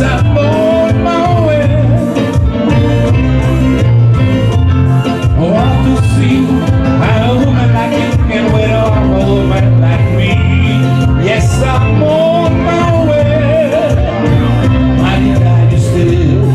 I'm on my way. I want to see how a woman like you can wait on a woman like me. Yes, I'm on my way. Why did I just still?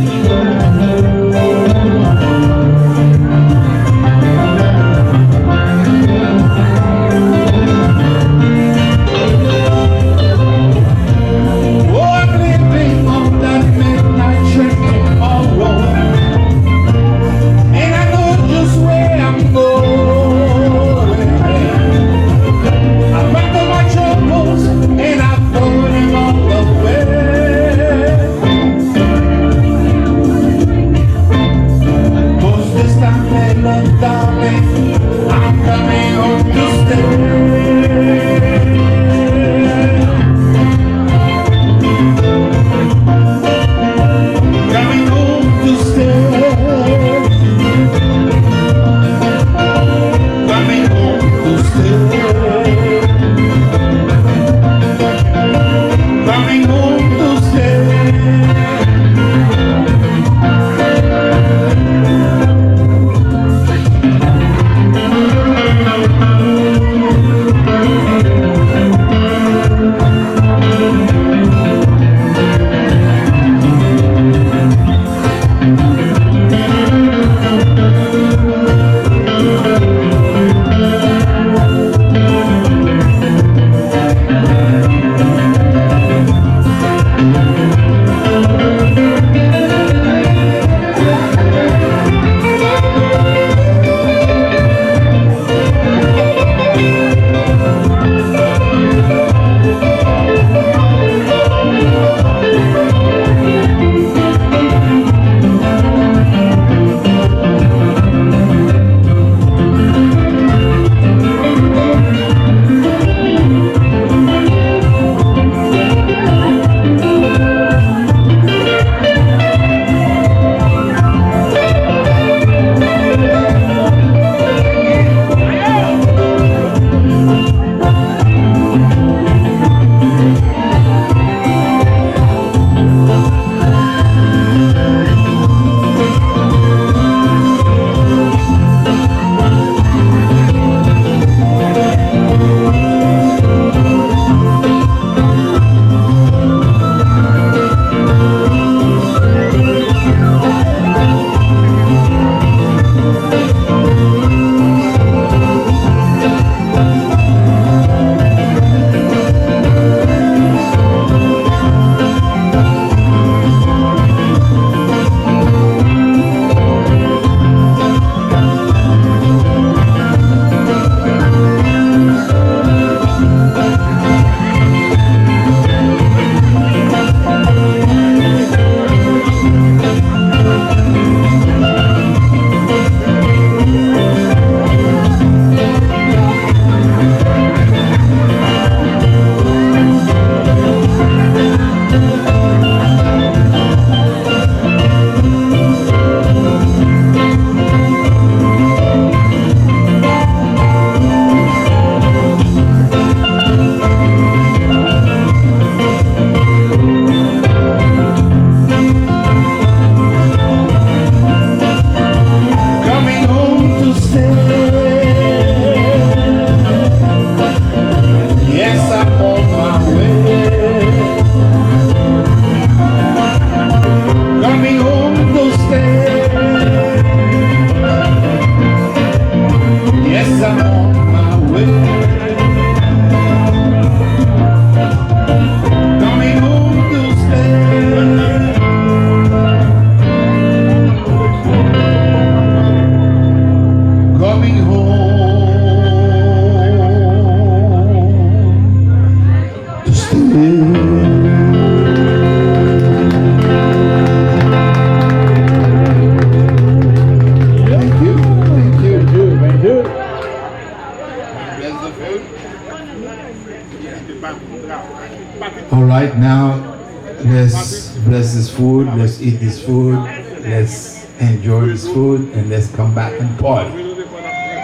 All right, now let's bless this food. Let's eat this food. Let's enjoy this food, and let's come back and party.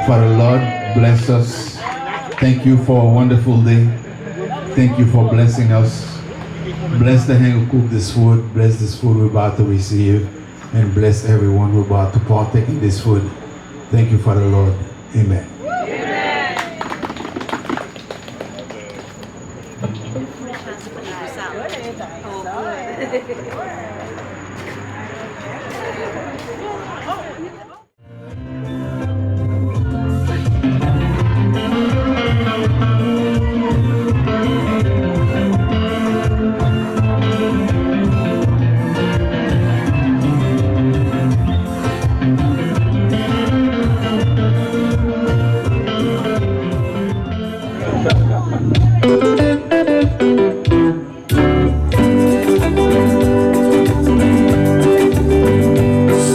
Father Lord, bless us. Thank you for a wonderful day. Thank you for blessing us. Bless the hand who cooked this food. Bless this food we're about to receive. And bless everyone who about to partake in this food. Thank you, Father Lord. Amen.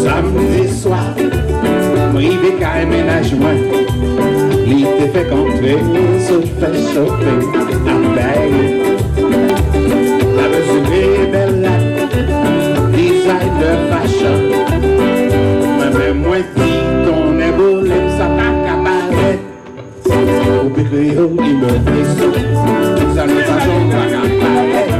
Samedi soir, m'rive qu'à ménagement. Li te fait contrer, se fait chauffer à veille. La mesure belle, designer fashion. Même moi dit qu'on est beau, l'aime ça pas cabaret. Poupe Kreyol, il me fait ça. Ça ne façon pas cabaret.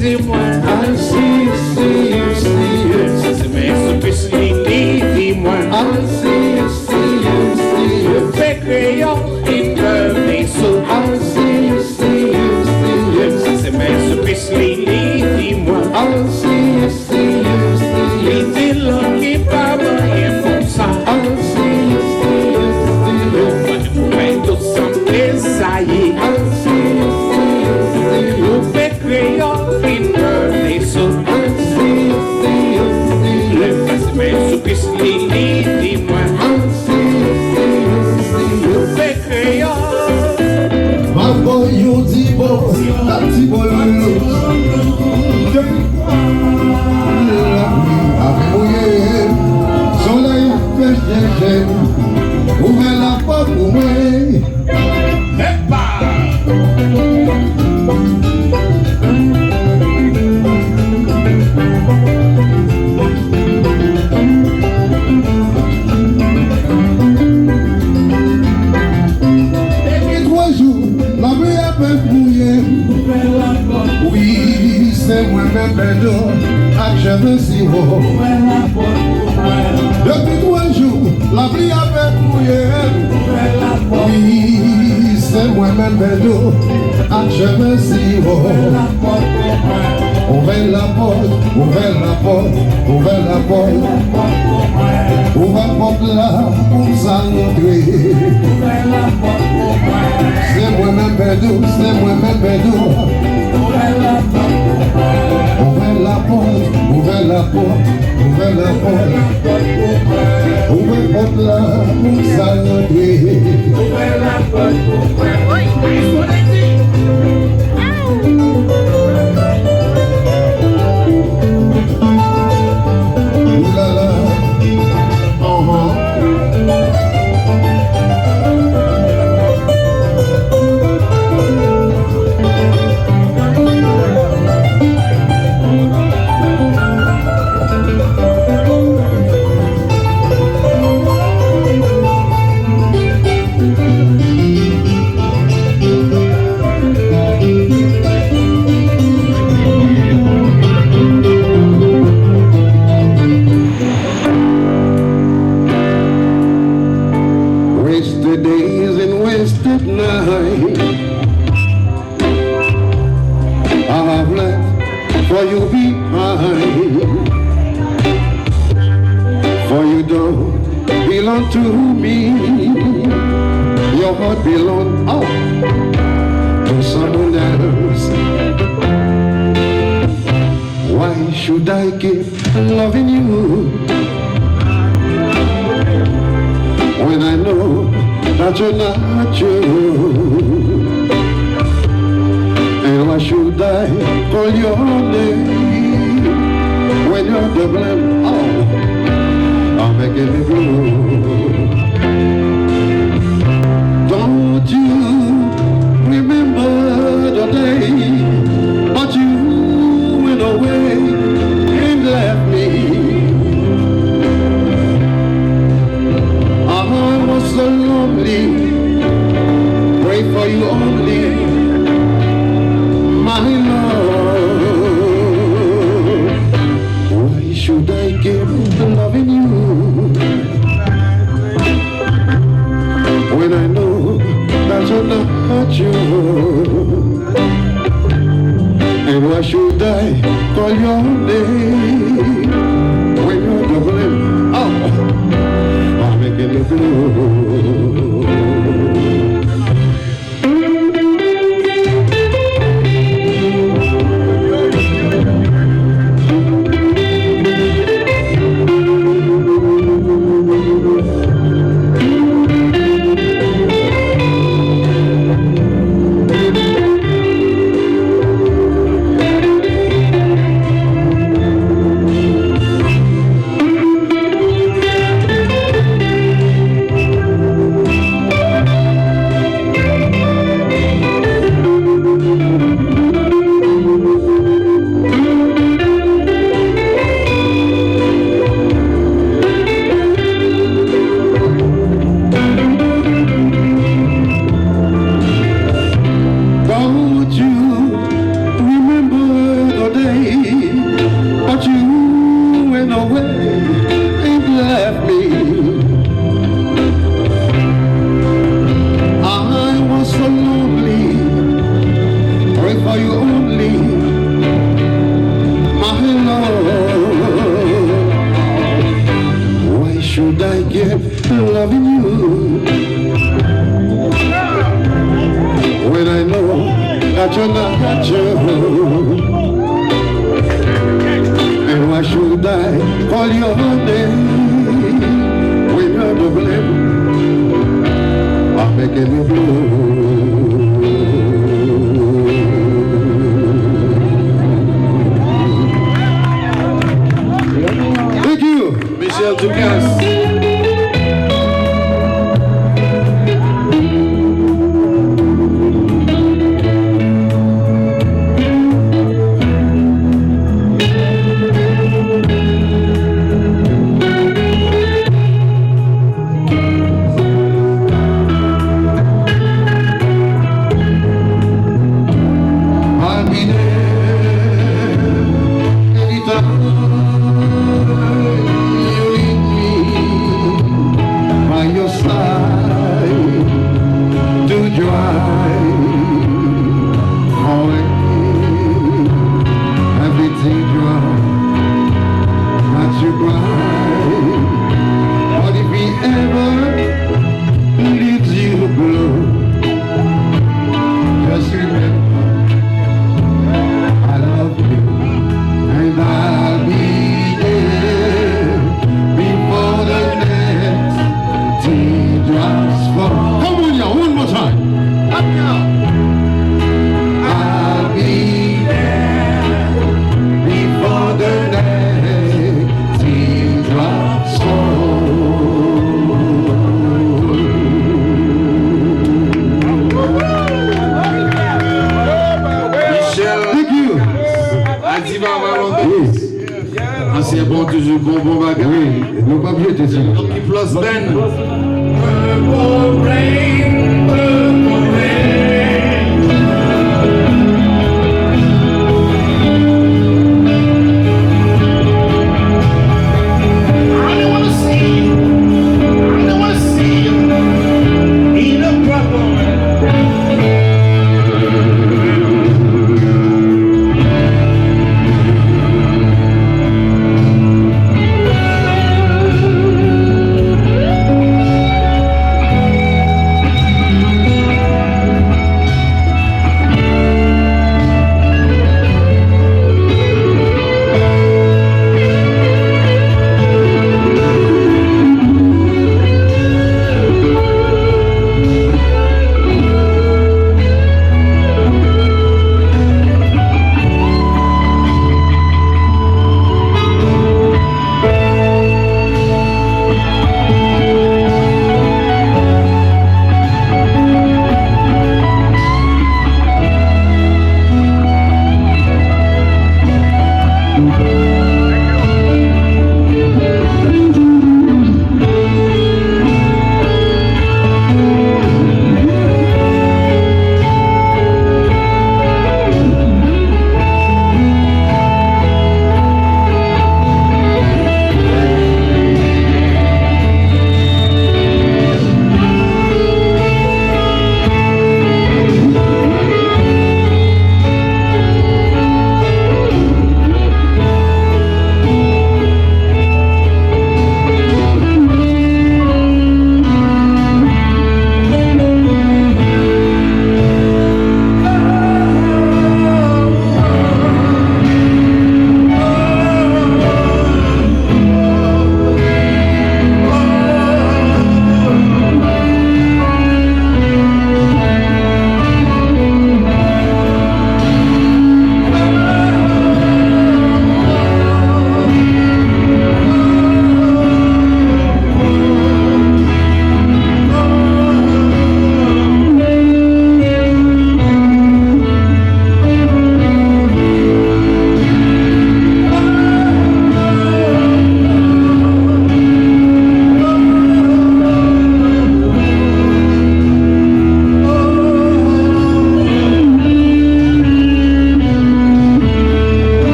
Dis-moi, I see you, c'est mes soupes, dis-moi, I see you, Poupe Kreyol, il me fait ça, I see you, c'est mes soupes, dis-moi, I see you, il dit l'homme qui parle rien pour ça, I see you, on fait tout sans essayer, I see you, Poupe Kreyol, il me fait ça, I see you, le passe mes soupes, dis-moi, I see you, Poupe Kreyol. Maman yo di bon, la ti bon lolo. Depuis la pluie a mouillé, soleil fait chercher, ouvrez la porte pour moi. Depuis 3 jours, la pluie a fait mouiller. Oui, c'est moi-même Bédo, à cheveux si haut. Depuis 3 jours, la pluie a fait mouiller. Oui, c'est moi-même Bédo, à cheveux si haut. Ouvrez la porte, ouvrez la porte, ouvrez la porte. Ouvrez la porte là, pour ça entrer. C'est moi-même Bédo, c'est moi-même Bédo. Ouvrez la porte, ouvrez la porte, ouvrez la porte. Ouvrez la porte là, pour ça entrer. Ouvrez la porte, wasted days and wasted nights I have left for you behind. For you don't belong to me. Your heart belongs to someone else. Why should I keep loving you when I know that you're not you? And why should I call your name when you're the blame? I'm making me blue. Don't you remember the day why should I call your name when you're doubling? Oh, I'm making the blue. Michel Ducasse. Ancien bon, toujours bon bagage. Oui, nous pas bien été ici. Donc il place Ben. Purple rain, purple rain. I don't wanna see you in a purple rain.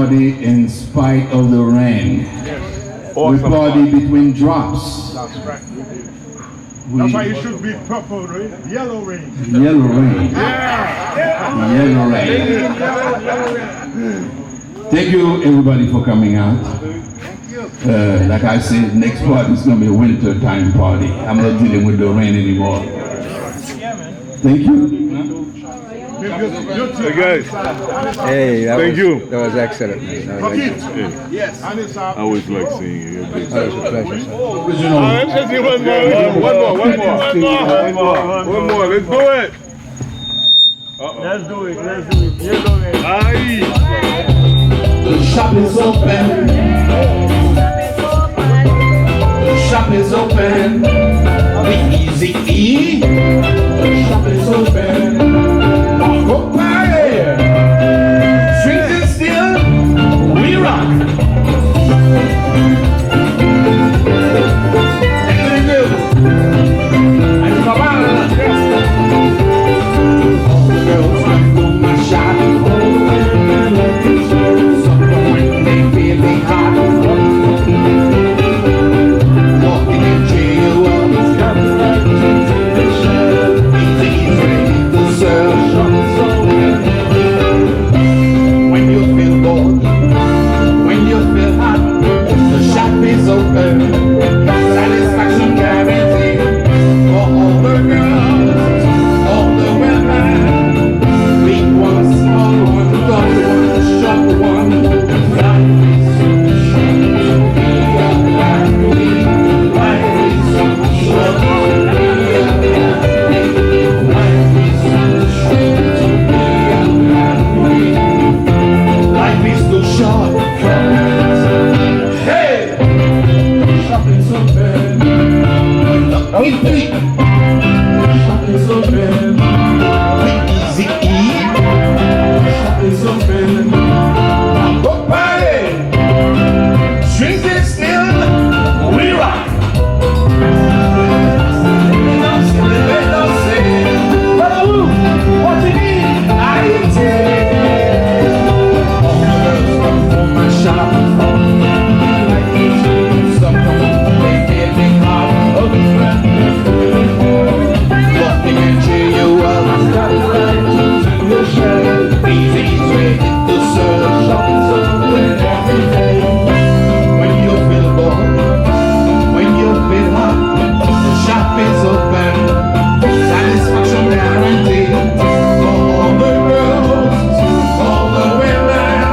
party in spite of the rain. We party between drops. That's right. We- That's why it should be purple rain, yellow rain. Yellow rain. Yeah. Yellow rain. Thank you everybody for coming out. Like I said, next party is going to be a winter time party. I'm not dealing with the rain anymore. Thank you. Hey guys. Hey, Thank you. That was excellent, man. That was excellent. Yes. And it's I always like seeing you. That was a pleasure, sir. Original. Let's just do one more. One more. Let's do it. Let's do it. You do it. Aye. The shop is open. The shop is open. The Easy E. The shop is open. Go party. Strings and steel. We rock. And do. And come on. All the girls want to my shop. When they feel me hot, walking in jail, easy ready to serve. When you feel bored, when you feel hot, the shop is open. Satisfaction guaranteed for all the girls, all the women. Big one, small one, tall one, short one. Life is so short to be unhappy. Life is so short to be unhappy. Life is so short to be unhappy. Life is too short. Hey! Shop is open. Lucky feet. Shop is open. Easy eat. Shop is open. Go party. Strings and steel. We rock. What you need? I take. All the girls come from my shop. Like this. Some come, they get me hot. Walking and cheer you up. Easy ready to serve. When you feel bored, when you feel hot, the shop is open. Satisfaction guaranteed for all the girls, all the women.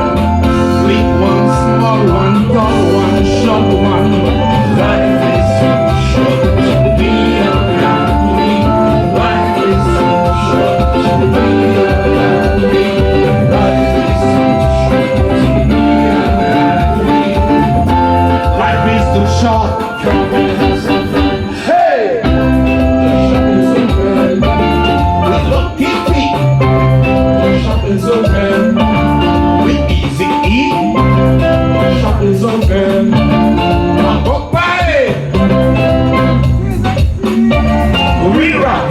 Big one, small one, tall one, short one. Life is so short to be unhappy. Life is so short to be unhappy. Life is so short to be unhappy. Life is too short. Hey! The shop is open. We lucky feet. The shop is open. We easy eat. The shop is open. Now go party. We rock.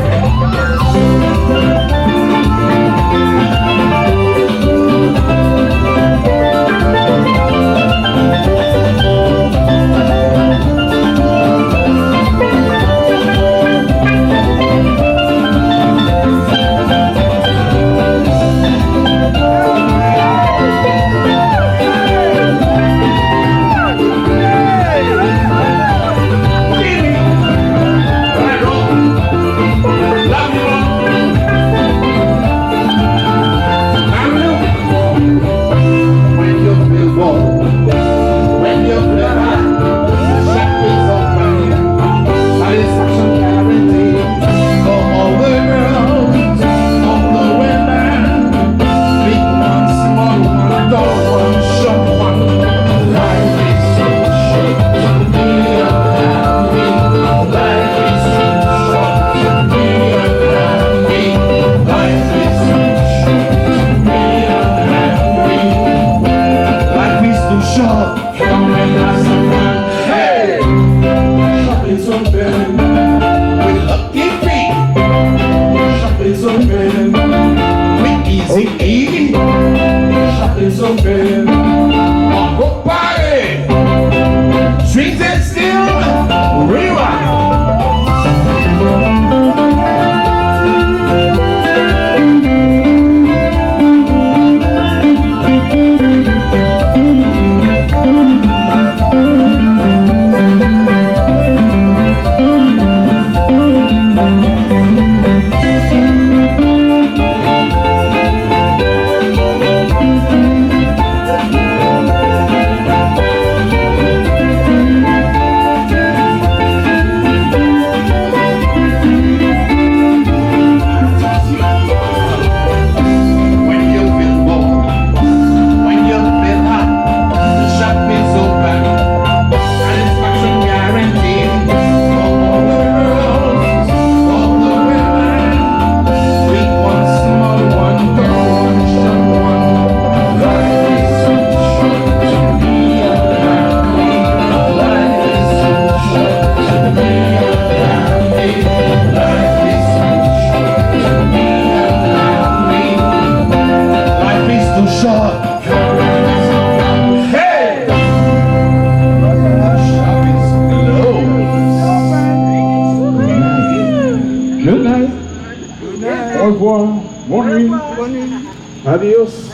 revoir. Bonne nuit. Adios.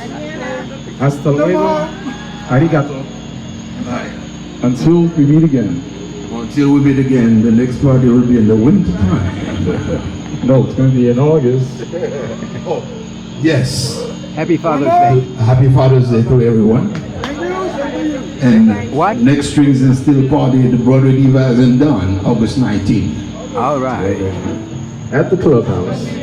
Hasta luego. Arigato. Until we meet again. Until we meet again, the next party will be in the winter time. No, it's going to be in August. Yes. Happy Father's Day. Happy Father's Day to everyone. And What? next Strings and Steel party at the Broadway Diva and done, August 19th. All right. At the clubhouse.